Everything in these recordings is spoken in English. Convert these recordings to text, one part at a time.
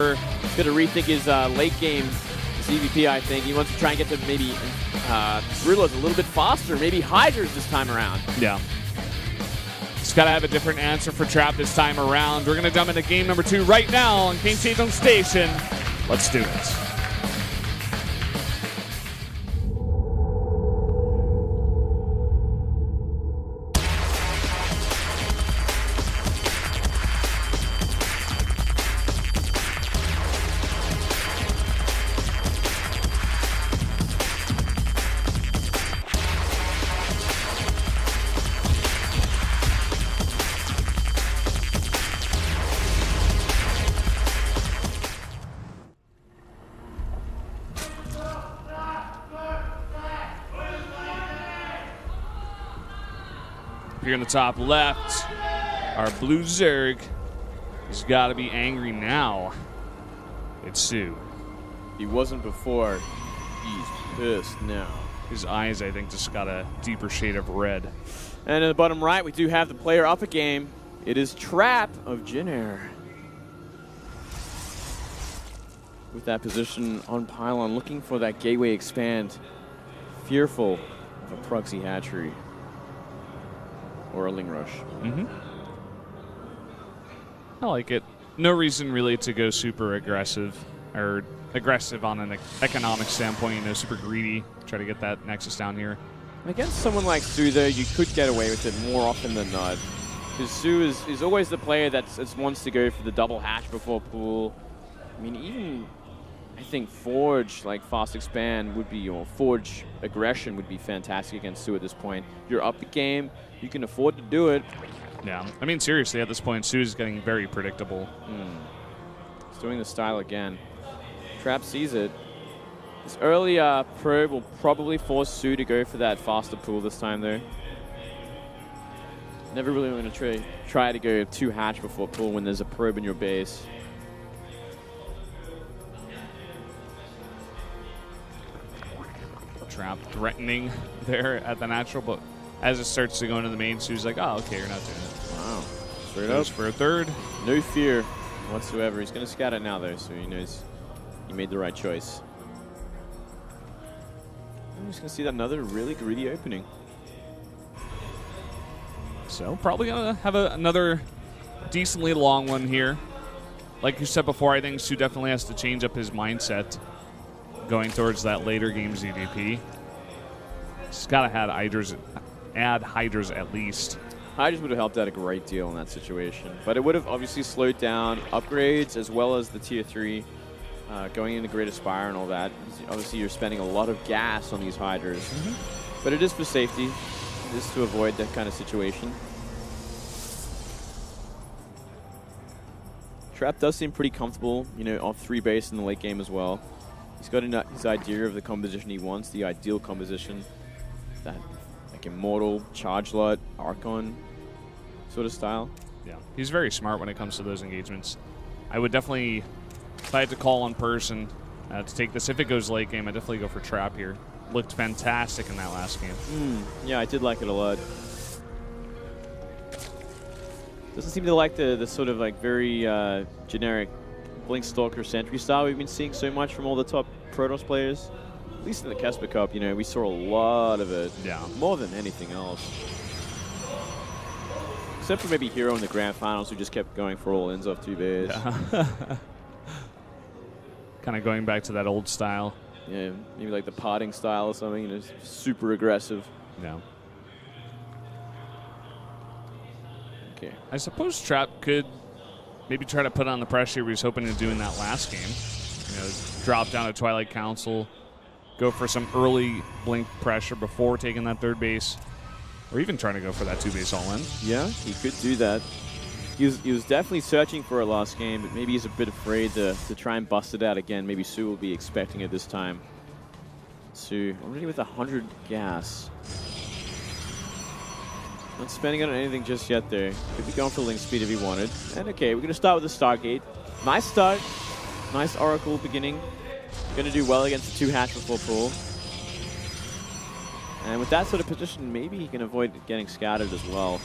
Going to rethink his late game CVP, I think. He wants to try and get to maybe Riddlers a little bit faster, maybe Hydras this time around. Yeah. He's got to have a different answer for Trap this time around. We're going to jump into game number 2 right now on King Tatum Station. Let's do it. Here in the top left, our blue Zerg has got to be angry now. It's soO. He wasn't before. He's pissed now. His eyes, I think, just got a deeper shade of red. And in the bottom right, we do have the player up a game. It is Trap of Jin Air. With that position on pylon, looking for that gateway expand. Fearful of a proxy hatchery. Or a Ling Rush. I like it. No reason really to go super aggressive, or aggressive on an economic standpoint, you know, super greedy. Try to get that Nexus down here. Against someone like soO, though, you could get away with it more often than not. Because soO is always the player that wants to go for the double hatch before pool. I mean, even I think Forge, like fast expand would be, or Forge aggression would be fantastic against soO at this point. You're up the game, you can afford to do it. Yeah, I mean, seriously, at this point, soO is getting very predictable. He's doing the style again. Trap sees it. This early probe will probably force soO to go for that faster pool this time, though. Never really want to try to go 2 hatch before pool when there's a probe in your base. Trap threatening there at the natural, but as it starts to go into the main, soO's like, oh, okay, you're not doing it. Wow. Straight Goes up. for a third. No fear whatsoever. He's going to scout it now, though, so he knows he made the right choice. I'm just going to see another really greedy opening. So probably going to have another decently long one here. Like you said before, I think soO definitely has to change up his mindset going towards that later game ZVP. He's got to add Hydras at least. Hydras would have helped out a great deal in that situation, but it would have obviously slowed down upgrades as well as the tier 3 going into Great Aspire and all that. Obviously, you're spending a lot of gas on these Hydras, but it is for safety. It is to avoid that kind of situation. Trap does seem pretty comfortable, you know, off 3 base in the late game as well. He's got his idea of the composition he wants, the ideal composition. That like Immortal, Charge Lot, Archon sort of style. Yeah, he's very smart when it comes to those engagements. I would definitely, if I had to call one person to take this, if it goes late game, I'd definitely go for Trap here. Looked fantastic in that last game. Yeah, I did like it a lot. Doesn't seem to like the sort of like very generic Blink Stalker Sentry style we've been seeing so much from all the top Protoss players. At least in the Kesper Cup, you know, we saw a lot of it. Yeah. More than anything else. Except for maybe Hero in the Grand Finals, who just kept going for all ends off 2 bays. Yeah. Kind of going back to that old style. Yeah, maybe like the potting style or something, you know, super aggressive. Yeah. Okay. I suppose Trap could maybe try to put on the pressure he was hoping to do in that last game. You know, drop down to Twilight Council, go for some early blink pressure before taking that 3rd base, or even trying to go for that 2 base all in. Yeah, he could do that. He was definitely searching for a last game, but maybe he's a bit afraid to try and bust it out again. Maybe soO will be expecting it this time. soO already with 100 gas. Not spending it on anything just yet there. Could be going for link speed if he wanted. And okay, we're going to start with the Stargate. Nice start. Nice Oracle beginning. Going to do well against the 2 hatch before pool. And with that sort of position, maybe he can avoid getting scattered as well.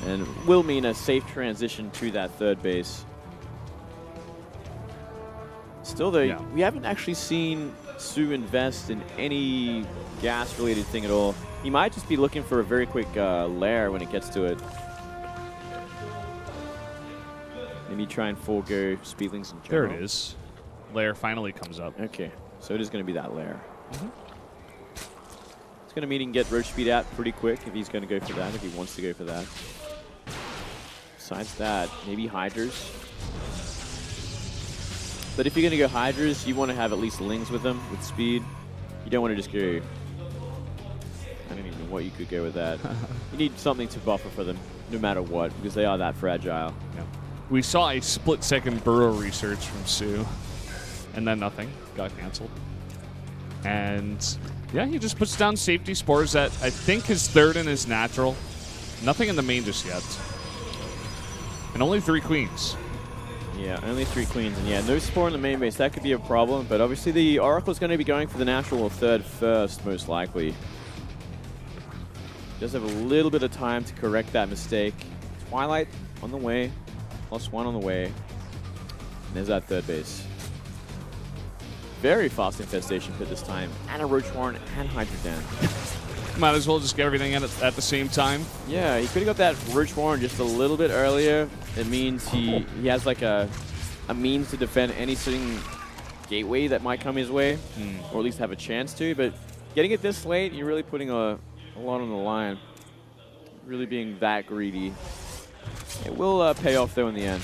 And will mean a safe transition to that 3rd base. Still, though, Yeah. we haven't actually seen soO invest in any gas-related thing at all. He might just be looking for a very quick lair when it gets to it. Maybe try and forego speedlings in general. There it is. Lair finally comes up. Okay, so it is going to be that lair. It's going to mean he can get roach speed out pretty quick if he's going to go for that, if he wants to go for that. Besides that, maybe Hydras. But if you're going to go Hydras, you want to have at least Lings with them, with speed. You don't want to just go... I don't even know what you could go with that. You need something to buffer for them, no matter what, because they are that fragile. Yeah. We saw a split-second burrow research from soO, and then nothing. Got canceled. And, yeah, he just puts down safety spores that I think is third in his natural. Nothing in the main just yet. And only 3 queens. Yeah, only 3 queens, and yeah, no spore in the main base. That could be a problem, but obviously the Oracle's going to be going for the natural third first, most likely. Does have a little bit of time to correct that mistake. Twilight on the way, +1 on the way. And there's that third base. Very fast infestation pit this time, and a Roach Warren and Hydra Dan. Might as well just get everything at the same time. Yeah, he could have got that Roach Warren just a little bit earlier. It means he has like a means to defend any sitting gateway that might come his way, or at least have a chance to. But getting it this late, you're really putting a lot on the line. Really being that greedy. It will pay off though in the end.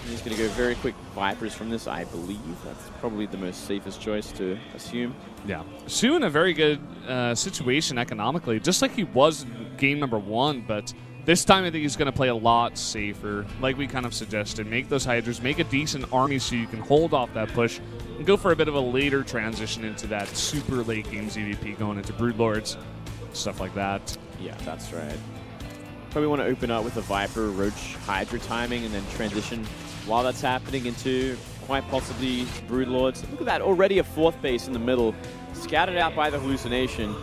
He's going to go very quick Vipers from this, I believe. That's probably the most safest choice to assume. Yeah. soO in a very good situation economically, just like he was in game number 1, but this time I think he's going to play a lot safer, like we kind of suggested. Make those Hydras, make a decent army so you can hold off that push, and go for a bit of a later transition into that super late game ZVP going into Broodlords, stuff like that. Yeah, that's right. Probably want to open up with a Viper, Roach, Hydra timing, and then transition while that's happening into quite possibly Broodlords. Look at that, already a 4th base in the middle, scattered out by the hallucination.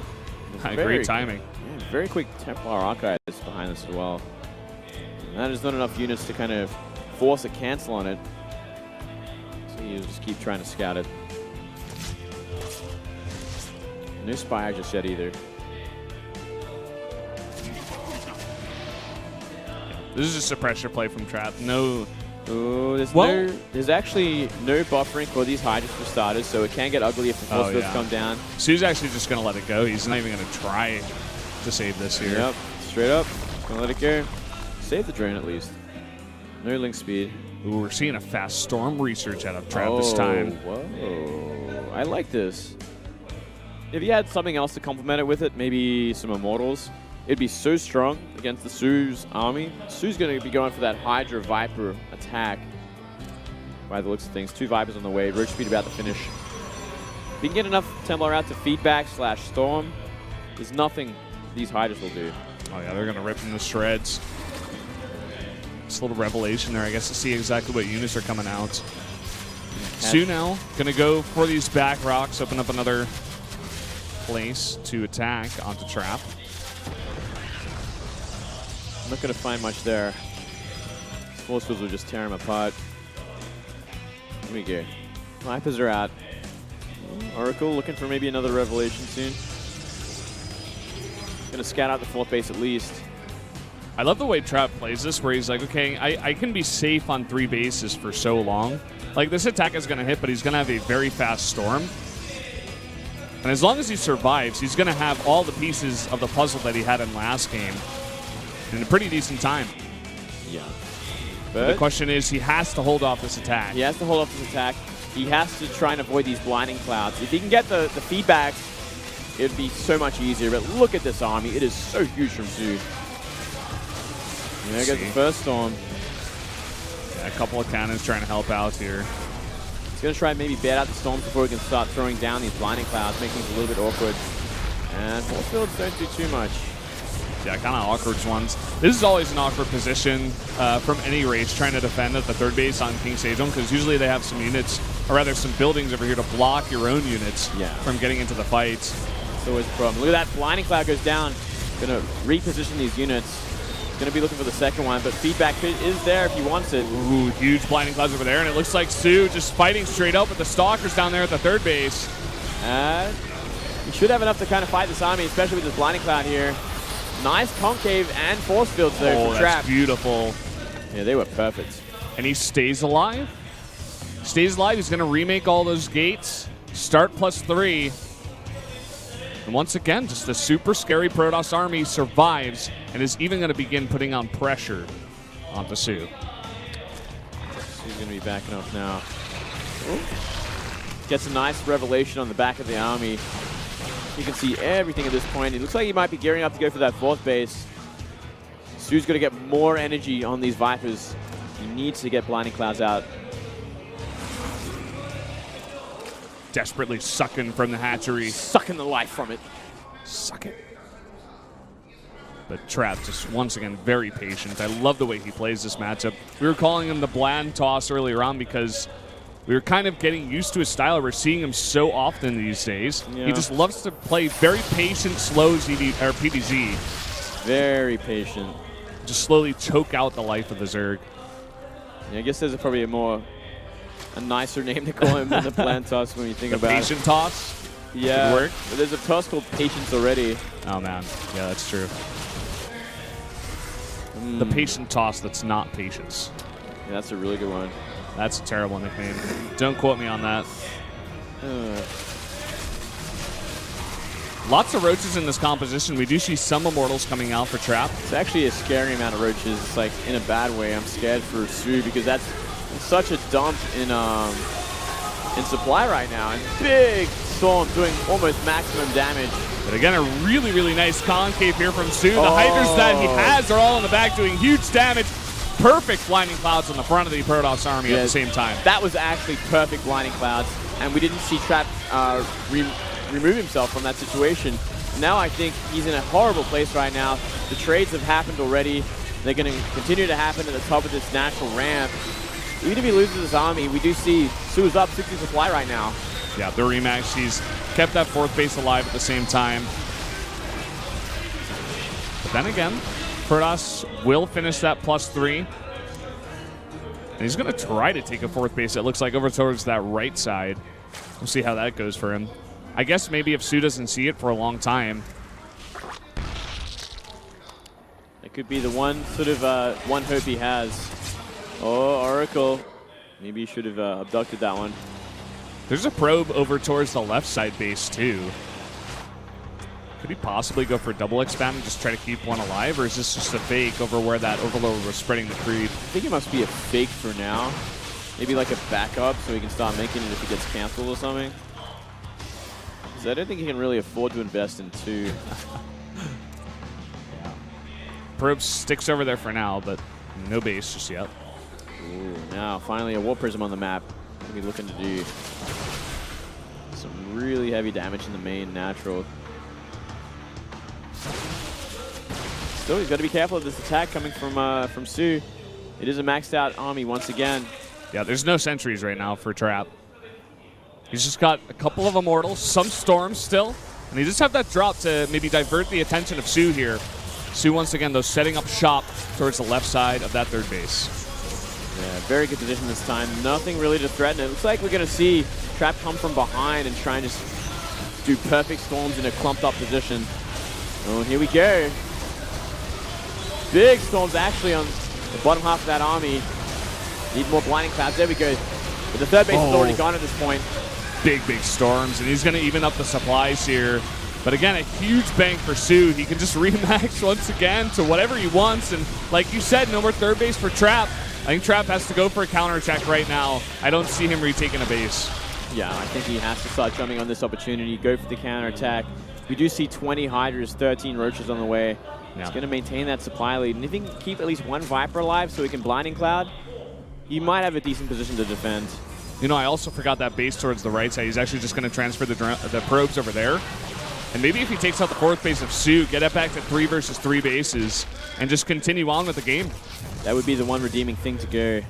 Great timing. Yeah, very quick Templar Archives behind this as well. And that is not enough units to kind of force a cancel on it. So you just keep trying to scout it. No Spire just yet either. This is just a pressure play from Trap. No. Oh, Well- there's actually no buffering for these Hydras for starters, so it can get ugly if the force fields come down. so's actually just going to let it go. He's not even going to try to save this here. Yep, straight up. Gonna let it go. Save the drone at least. No link speed. Ooh, we're seeing a fast storm research out of Trap this time. Whoa. I like this. If he had something else to complement it with it, maybe some Immortals, it'd be so strong against the so's army. so's going to be going for that Hydra Viper attack by the looks of things. 2 Vipers on the way. Roach speed about to finish. If he can get enough Templar out to feedback / storm, there's nothing these Hydras will do. Oh, yeah, they're going to rip him to shreds. Just a little revelation there, I guess, to see exactly what units are coming out. soO now going to go for these back rocks, open up another place to attack onto Trap. I'm not going to find much there. Force fields will just tear him apart. Here we go. Vipers are out. Oracle looking for maybe another revelation soon. Going to scout out the 4th base at least. I love the way Trap plays this, where he's like, okay, I can be safe on 3 bases for so long. Like, this attack is going to hit, but he's going to have a very fast storm. And as long as he survives, he's going to have all the pieces of the puzzle that he had in last game in a pretty decent time. Yeah. But the question is, he has to hold off this attack. He has to hold off this attack. He has to try and avoid these blinding clouds. If he can get the feedback, it would be so much easier. But look at this army. It is so huge from soO. There goes the first storm. Yeah, a couple of cannons trying to help out here. He's going to try and maybe bait out the storms before he can start throwing down these blinding clouds, making it a little bit awkward. And force fields don't do too much. Yeah, kind of awkward ones. This is always an awkward position from any race, trying to defend at the 3rd base on King Sejong, because usually they have some units, or rather some buildings over here to block your own units from getting into the fight. It's always a problem. Look at that, blinding cloud goes down. Going to reposition these units. Going to be looking for the second one, but feedback is there if he wants it. Ooh, huge blinding clouds over there, and it looks like soO just fighting straight up with the Stalkers down there at the third base. He should have enough to kind of fight this army, especially with this blinding cloud here. Nice concave and force fields though for Trap. That's beautiful. Yeah, they were perfect. And he stays alive. Stays alive. He's going to remake all those gates. Start +3. And once again, just a super scary Protoss army survives and is even going to begin putting on pressure onto soO. He's going to be backing up now. Ooh. Gets a nice revelation on the back of the army. You can see everything at this point. It looks like he might be gearing up to go for that fourth base. soO's going to get more energy on these Vipers. He needs to get blinding clouds out. Desperately sucking from the hatchery. Sucking the life from it. Suck it. But Trap just once again very patient. I love the way he plays this matchup. We were calling him the bland toss earlier on because we were kind of getting used to his style. We're seeing him so often these days. Yeah. He just loves to play very patient, slow PDZ. Very patient. Just slowly choke out the life of the Zerg. Yeah, I guess there's probably a nicer name to call him than the bland toss when you think about it. Patient toss? Yeah, work. But there's a toss called Patience already. Oh man, yeah, that's true. The patient toss that's not patience. Yeah, that's a really good one. That's a terrible nickname. Don't quote me on that. Lots of roaches in this composition. We do see some Immortals coming out for Trap. It's actually a scary amount of roaches. It's like in a bad way. I'm scared for soO because that's such a dump in supply right now. And big storm doing almost maximum damage. But again, a really, really nice concave here from soO. The Hydras that he has are all in the back doing huge damage. Perfect blinding clouds on the front of the Protoss army at the same time. That was actually perfect blinding clouds, and we didn't see Trap remove himself from that situation. Now I think he's in a horrible place right now. The trades have happened already. They're going to continue to happen at the top of this natural ramp. Even if he loses his army, we do see soO's up 60 supply right now. Yeah, the rematch, he's kept that fourth base alive at the same time. But then again, Protoss will finish that +3. And he's going to try to take a fourth base, it looks like, over towards that right side. We'll see how that goes for him. I guess maybe if soO doesn't see it for a long time. It could be the one sort of one hope he has. Oh, Oracle. Maybe he should have abducted that one. There's a probe over towards the left side base, too. Could he possibly go for a double expand and just try to keep one alive, or is this just a fake over where that Overlord was spreading the creep? I think it must be a fake for now. Maybe like a backup so he can start making it if it gets canceled or something. Because I don't think he can really afford to invest in two. Yeah. Probe sticks over there for now, but no base just yet. Ooh, now finally a War Prism on the map. Going to be looking to do some really heavy damage in the main natural. Still, he's got to be careful of this attack coming from soO. It is a maxed out army once again. Yeah, there's no sentries right now for Trap. He's just got a couple of Immortals, some Storms still, and he just have that drop to maybe divert the attention of soO here. soO once again, though, setting up shop towards the left side of that third base. Yeah, very good position this time. Nothing really to threaten it. Looks like we're going to see Trap come from behind and try and just do perfect storms in a clumped up position. Oh, here we go. Big storms actually on the bottom half of that army. Need more blinding clouds. There we go. But the third base is already gone at this point. Big storms, and he's going to even up the supplies here. But again, a huge bank for soO. He can just remax once again to whatever he wants. And like you said, no more third base for Trap. I think Trap has to go for a counterattack right now. I don't see him retaking a base. Yeah, I think he has to start jumping on this opportunity, go for the counterattack. We do see 20 Hydras, 13 Roaches on the way. Yeah. He's going to maintain that supply lead. And if he can keep at least one Viper alive so he can Blinding Cloud, he might have a decent position to defend. You know, I also forgot that base towards the right side. He's actually just going to transfer the probes over there. And maybe if he takes out the fourth base of soO, get it back to 3 versus 3 bases, and just continue on with the game. That would be the one redeeming thing to go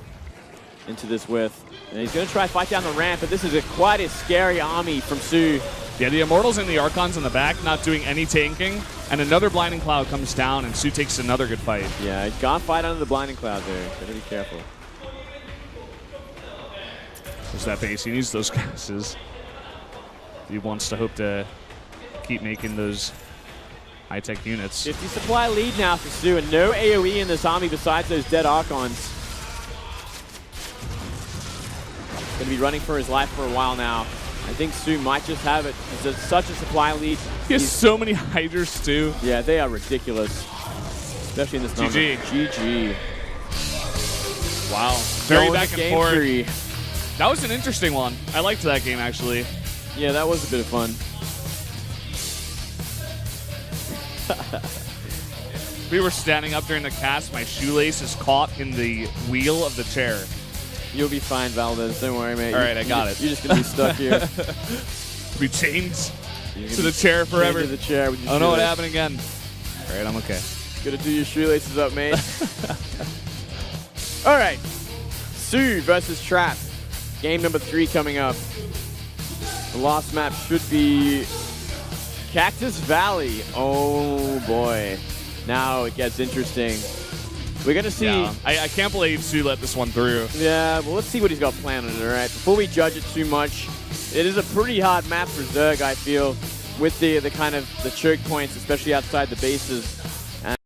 into this with. And he's going to try to fight down the ramp, but this is quite a scary army from soO. Yeah, the Immortals and the Archons in the back not doing any tanking. And another Blinding Cloud comes down, and soO takes another good fight. Yeah, got fight under the Blinding Cloud there. Gotta be careful. There's that base. He needs those gases. He wants to hope to keep making those high-tech units. 50 supply lead now for soO, and no AoE in this army besides those dead Archons. Gonna be running for his life for a while now. I think soO might just have it. It's such a supply lead. He has so many Hydras, too. Yeah, they are ridiculous. Especially in this number. GG. GG. Wow. Very Going back to and game forth. 3. That was an interesting one. I liked that game, actually. Yeah, that was a bit of fun. We were standing up during the cast. My shoelace is caught in the wheel of the chair. You'll be fine, Valdez. Don't worry, mate. All right, I got it. You're just going to be stuck here. We changed to the chair forever. To the chair with your I don't know what shoelace. happened again. All right, I'm okay. Gotta do your shoelaces up, mate. All right. soO versus Trap. Game number 3 coming up. The last map should be Cactus Valley. Oh, boy. Now it gets interesting. We're going to see. Yeah, I can't believe soO let this one through. Yeah, well, let's see what he's got planned on it, all right? Before we judge it too much, it is a pretty hard map for Zerg, I feel, with the kind of the choke points, especially outside the bases.